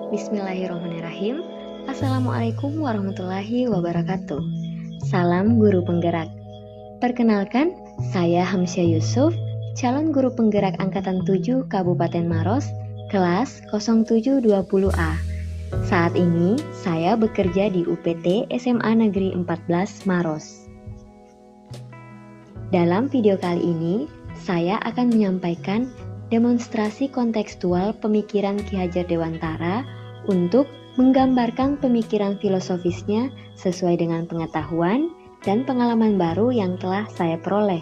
Bismillahirrahmanirrahim. Assalamualaikum warahmatullahi wabarakatuh. Salam guru penggerak. Perkenalkan, saya Hamsyah Yusuf, calon guru penggerak Angkatan 7 Kabupaten Maros, kelas 0720A. Saat ini, saya bekerja di UPT SMA Negeri 14 Maros. Dalam video kali ini, saya akan menyampaikan demonstrasi kontekstual pemikiran Ki Hajar Dewantara untuk menggambarkan pemikiran filosofisnya sesuai dengan pengetahuan dan pengalaman baru yang telah saya peroleh.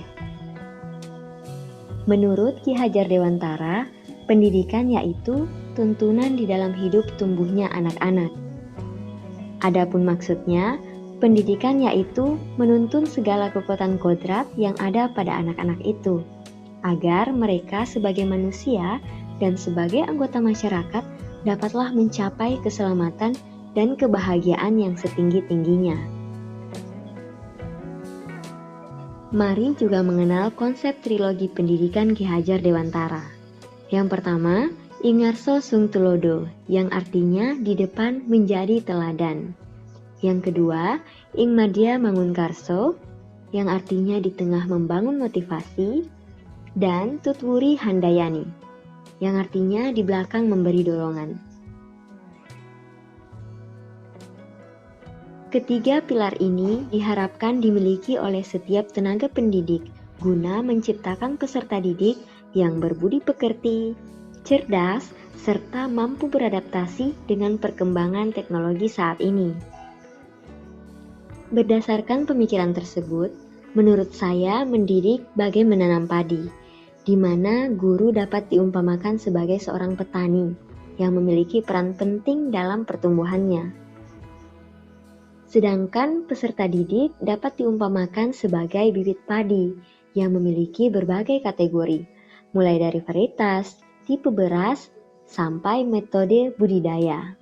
Menurut Ki Hajar Dewantara, pendidikan yaitu tuntunan di dalam hidup tumbuhnya anak-anak. Adapun maksudnya, pendidikan yaitu menuntun segala kekuatan kodrat yang ada pada anak-anak itu, agar mereka sebagai manusia dan sebagai anggota masyarakat dapatlah mencapai keselamatan dan kebahagiaan yang setinggi-tingginya. Mari juga mengenal konsep trilogi pendidikan Ki Hajar Dewantara. Yang pertama, Ingarso Sung Tulodo, yang artinya di depan menjadi teladan. Yang kedua, Ing Madya Mangunkarso, yang artinya di tengah membangun motivasi. Dan Tutwuri Handayani, yang artinya di belakang memberi dorongan. Ketiga pilar ini diharapkan dimiliki oleh setiap tenaga pendidik guna menciptakan peserta didik yang berbudi pekerti, cerdas, serta mampu beradaptasi dengan perkembangan teknologi saat ini. Berdasarkan pemikiran tersebut, menurut saya mendidik bagai menanam padi, di mana guru dapat diumpamakan sebagai seorang petani yang memiliki peran penting dalam pertumbuhannya. Sedangkan peserta didik dapat diumpamakan sebagai bibit padi yang memiliki berbagai kategori, mulai dari varietas, tipe beras, sampai metode budidaya.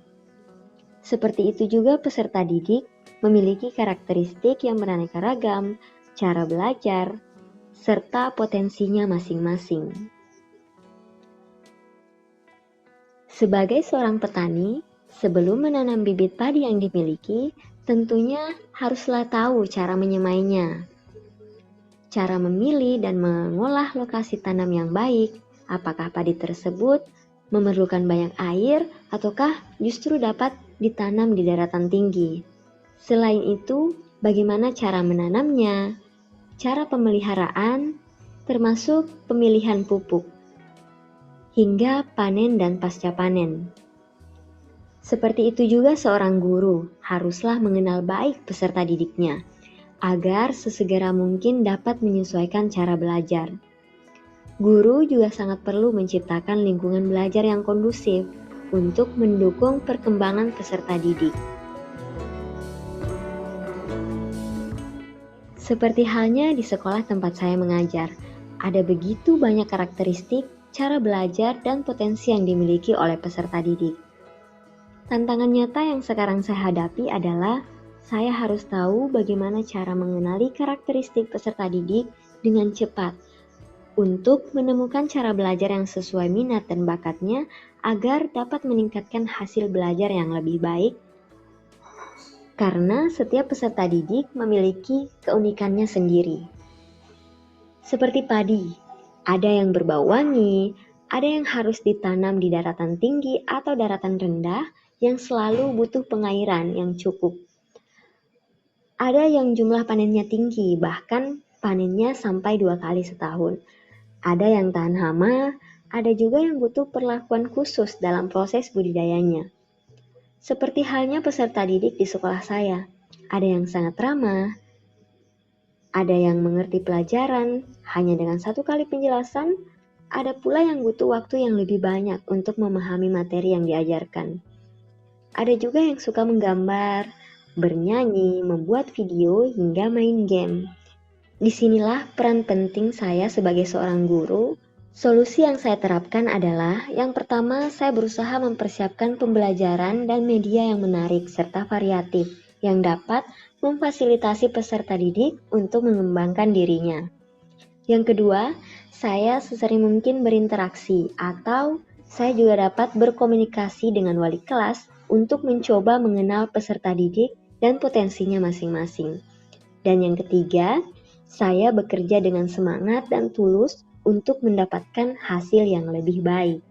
Seperti itu juga peserta didik memiliki karakteristik yang beraneka ragam, cara belajar, serta potensinya masing-masing. Sebagai seorang petani, sebelum menanam bibit padi yang dimiliki, tentunya haruslah tahu cara menyemainya, cara memilih dan mengolah lokasi tanam yang baik, apakah padi tersebut memerlukan banyak air ataukah justru dapat ditanam di daratan tinggi. Selain itu, bagaimana cara menanamnya, cara pemeliharaan, termasuk pemilihan pupuk, hingga panen dan pasca panen. Seperti itu juga seorang guru haruslah mengenal baik peserta didiknya, agar sesegera mungkin dapat menyesuaikan cara belajar. Guru juga sangat perlu menciptakan lingkungan belajar yang kondusif untuk mendukung perkembangan peserta didik. Seperti halnya di sekolah tempat saya mengajar, ada begitu banyak karakteristik, cara belajar, dan potensi yang dimiliki oleh peserta didik. Tantangan nyata yang sekarang saya hadapi adalah saya harus tahu bagaimana cara mengenali karakteristik peserta didik dengan cepat untuk menemukan cara belajar yang sesuai minat dan bakatnya agar dapat meningkatkan hasil belajar yang lebih baik. Karena setiap peserta didik memiliki keunikannya sendiri. Seperti padi, ada yang berbau wangi, ada yang harus ditanam di daratan tinggi atau daratan rendah yang selalu butuh pengairan yang cukup. Ada yang jumlah panennya tinggi, bahkan panennya sampai 2 kali setahun. Ada yang tahan hama, ada juga yang butuh perlakuan khusus dalam proses budidayanya. Seperti halnya peserta didik di sekolah saya, ada yang sangat ramah, ada yang mengerti pelajaran hanya dengan 1 kali penjelasan, ada pula yang butuh waktu yang lebih banyak untuk memahami materi yang diajarkan. Ada juga yang suka menggambar, bernyanyi, membuat video, hingga main game. Disinilah peran penting saya sebagai seorang guru. Solusi yang saya terapkan adalah, yang pertama, saya berusaha mempersiapkan pembelajaran dan media yang menarik serta variatif yang dapat memfasilitasi peserta didik untuk mengembangkan dirinya. Yang kedua, saya sesering mungkin berinteraksi atau Saya juga dapat berkomunikasi dengan wali kelas untuk mencoba mengenal peserta didik dan potensinya masing-masing. Dan yang ketiga, saya bekerja dengan semangat dan tulus untuk mendapatkan hasil yang lebih baik.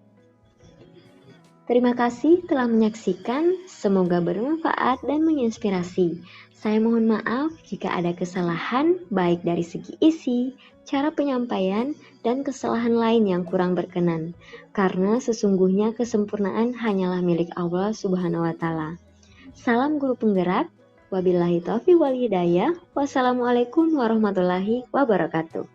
Terima kasih telah menyaksikan, semoga bermanfaat dan menginspirasi. Saya mohon maaf jika ada kesalahan baik dari segi isi, cara penyampaian, dan kesalahan lain yang kurang berkenan. Karena sesungguhnya kesempurnaan hanyalah milik Allah Subhanahu wa taala. Salam guru penggerak. Wabillahi taufiq wal hidayah. Wassalamualaikum warahmatullahi wabarakatuh.